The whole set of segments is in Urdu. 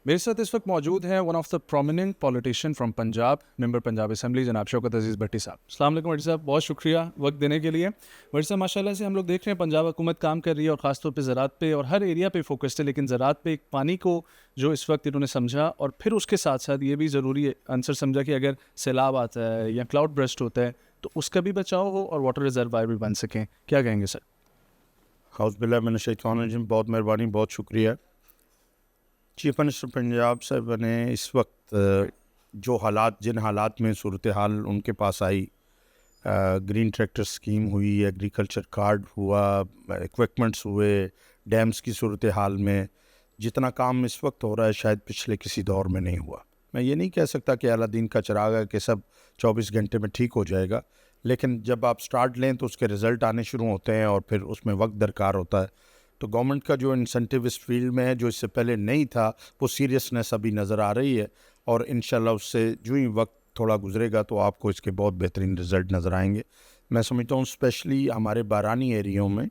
میرے ساتھ اس وقت موجود ہیں one of the prominent politician from Punjab, member Punjab assembly, جناب شوکت عزیز بھٹی صاحب. السلام علیکم بھٹی صاحب، بہت شکریہ وقت دینے کے لیے. بھٹی صاحب ماشاء اللہ سے ہم لوگ دیکھ رہے ہیں پنجاب حکومت کام کر رہی ہے اور خاص طور پہ زراعت پہ اور ہر ایریا پہ فوکسڈ ہے، لیکن زراعت پہ ایک پانی کو جو اس وقت انہوں نے سمجھا اور پھر اس کے ساتھ ساتھ یہ بھی ضروری عنصر سمجھا کہ اگر سیلاب آتا ہے یا کلاؤڈ برسٹ ہوتا ہے تو اس کا بھی بچاؤ ہو اور واٹر ریزروائر بھی بن سکیں. کیا کہیں گے سر؟ اعوذ باللہ من الشیطان الرجیم. بہت مہربانی، بہت شکریہ. چیف منسٹر پنجاب صاحب نے اس وقت جو جن حالات میں صورتحال ان کے پاس آئی، گرین ٹریکٹر اسکیم ہوئی، ایگریکلچر کارڈ ہوا، اکوپمنٹس ہوئے، ڈیمز کی صورتحال میں جتنا کام اس وقت ہو رہا ہے شاید پچھلے کسی دور میں نہیں ہوا. میں یہ نہیں کہہ سکتا کہ اعلیٰ دین کا چراغ ہے کہ سب 24 گھنٹے میں ٹھیک ہو جائے گا، لیکن جب آپ سٹارٹ لیں تو اس کے رزلٹ آنے شروع ہوتے ہیں اور پھر اس میں وقت درکار ہوتا ہے. تو گورنمنٹ کا جو انسینٹیو اس فیلڈ میں ہے جو اس سے پہلے نہیں تھا، وہ سیریسنیس ابھی نظر آ رہی ہے، اور انشاءاللہ اس سے جو ہی وقت تھوڑا گزرے گا تو آپ کو اس کے بہت بہترین رزلٹ نظر آئیں گے. میں سمجھتا ہوں اسپیشلی ہمارے بارانی ایریوں میں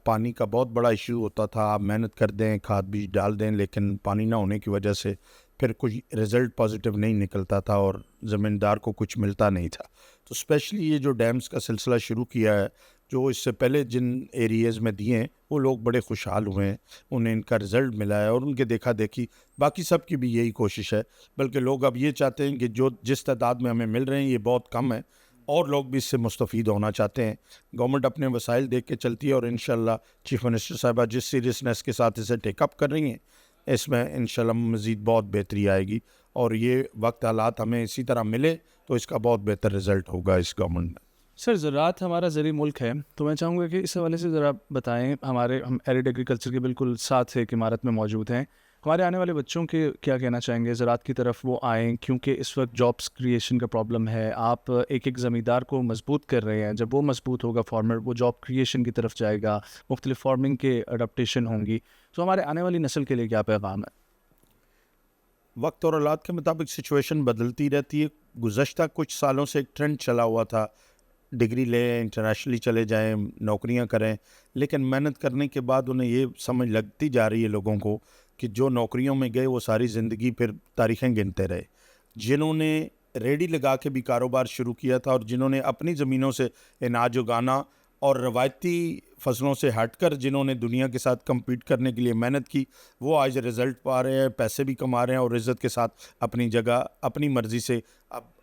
پانی کا بہت بڑا ایشو ہوتا تھا. آپ محنت کر دیں، کھاد بیج ڈال دیں، لیکن پانی نہ ہونے کی وجہ سے پھر کچھ رزلٹ پازیٹیو نہیں نکلتا تھا اور زمیندار کو کچھ ملتا نہیں تھا. تو اسپیشلی یہ جو ڈیمز کا سلسلہ شروع کیا ہے، جو اس سے پہلے جن ایریاز میں دیے ہیں وہ لوگ بڑے خوشحال ہوئے ہیں، انہیں ان کا رزلٹ ملا ہے اور ان کے دیکھا دیکھی باقی سب کی بھی یہی کوشش ہے. بلکہ لوگ اب یہ چاہتے ہیں کہ جس تعداد میں ہمیں مل رہے ہیں یہ بہت کم ہے، اور لوگ بھی اس سے مستفید ہونا چاہتے ہیں. گورنمنٹ اپنے وسائل دیکھ کے چلتی ہے اور انشاءاللہ چیف منسٹر صاحبہ جس سیریسنیس کے ساتھ اسے ٹیک اپ کر رہی ہیں، اس میں انشاءاللہ مزید بہت بہتری آئے گی، اور یہ وقت حالات ہمیں اسی طرح ملے تو اس کا بہت بہتر رزلٹ ہوگا اس گورنمنٹ میں. سر، زراعت ہمارا زرعی ملک ہے، تو میں چاہوں گا کہ اس حوالے سے ذرا بتائیں. ہم ایریڈ ایگریکلچر کے بالکل ساتھ ایک عمارت میں موجود ہیں. ہمارے آنے والے بچوں کے کیا کہنا چاہیں گے زراعت کی طرف وہ آئیں، کیونکہ اس وقت جابس کریشن کا پرابلم ہے. آپ ایک زمیندار کو مضبوط کر رہے ہیں، جب وہ مضبوط ہوگا فارمر، وہ جاب کریشن کی طرف جائے گا، مختلف فارمنگ کے اڈاپٹیشن ہوں گی. تو ہمارے آنے والی نسل کے لیے کیا پیغام ہے؟ وقت اور حالات کے مطابق سچویشن بدلتی رہتی ہے. گزشتہ کچھ سالوں سے ایک ٹرینڈ چلا ہوا تھا، ڈگری لیں، انٹرنیشنلی چلے جائیں، نوکریاں کریں، لیکن محنت کرنے کے بعد انہیں یہ سمجھ لگتی جا رہی ہے لوگوں کو کہ جو نوکریوں میں گئے وہ ساری زندگی پھر تاریخیں گنتے رہے. جنہوں نے ریڈی لگا کے بھی کاروبار شروع کیا تھا اور جنہوں نے اپنی زمینوں سے اناج اگانا اور روایتی فصلوں سے ہٹ کر جنہوں نے دنیا کے ساتھ کمپیٹ کرنے کے لیے محنت کی، وہ آج رزلٹ پا رہے ہیں، پیسے بھی کما رہے ہیں اور عزت کے ساتھ اپنی جگہ اپنی مرضی سے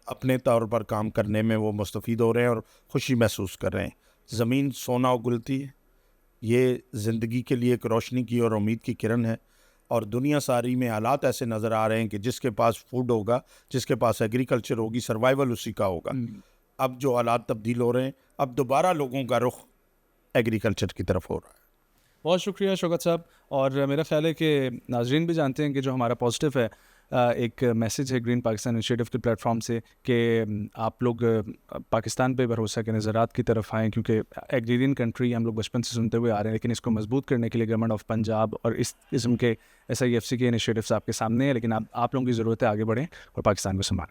اپنے طور پر کام کرنے میں وہ مستفید ہو رہے ہیں اور خوشی محسوس کر رہے ہیں. زمین سونا اگلتی ہے، یہ زندگی کے لیے ایک روشنی کی اور امید کی کرن ہے، اور دنیا ساری میں حالات ایسے نظر آ رہے ہیں کہ جس کے پاس فوڈ ہوگا، جس کے پاس ایگریکلچر ہوگی، سروائیول اسی کا ہوگا. اب جو حالات تبدیل ہو رہے ہیں، اب دوبارہ لوگوں کا رخ ایگریکلچر کی طرف ہو رہا ہے. بہت شکریہ شوکت صاحب. اور میرا خیال ہے کہ ناظرین بھی جانتے ہیں کہ جو ہمارا پازیٹیو ہے ایک میسیج ہے گرین پاکستان انیشیٹو کے پلیٹ فارم سے کہ آپ لوگ پاکستان پہ بھروسہ کریں، زراعت کی طرف آئیں، کیونکہ ایگریرین کنٹری ہم لوگ بچپن سے سنتے ہوئے آ رہے ہیں، لیکن اس کو مضبوط کرنے کے لیے گورنمنٹ آف پنجاب اور اس قسم کے SIFC کے انیشیٹوز آپ کے سامنے ہیں، لیکن آپ لوگوں کی ضرورت ہے آگے بڑھیں اور پاکستان کو سنبھالیں.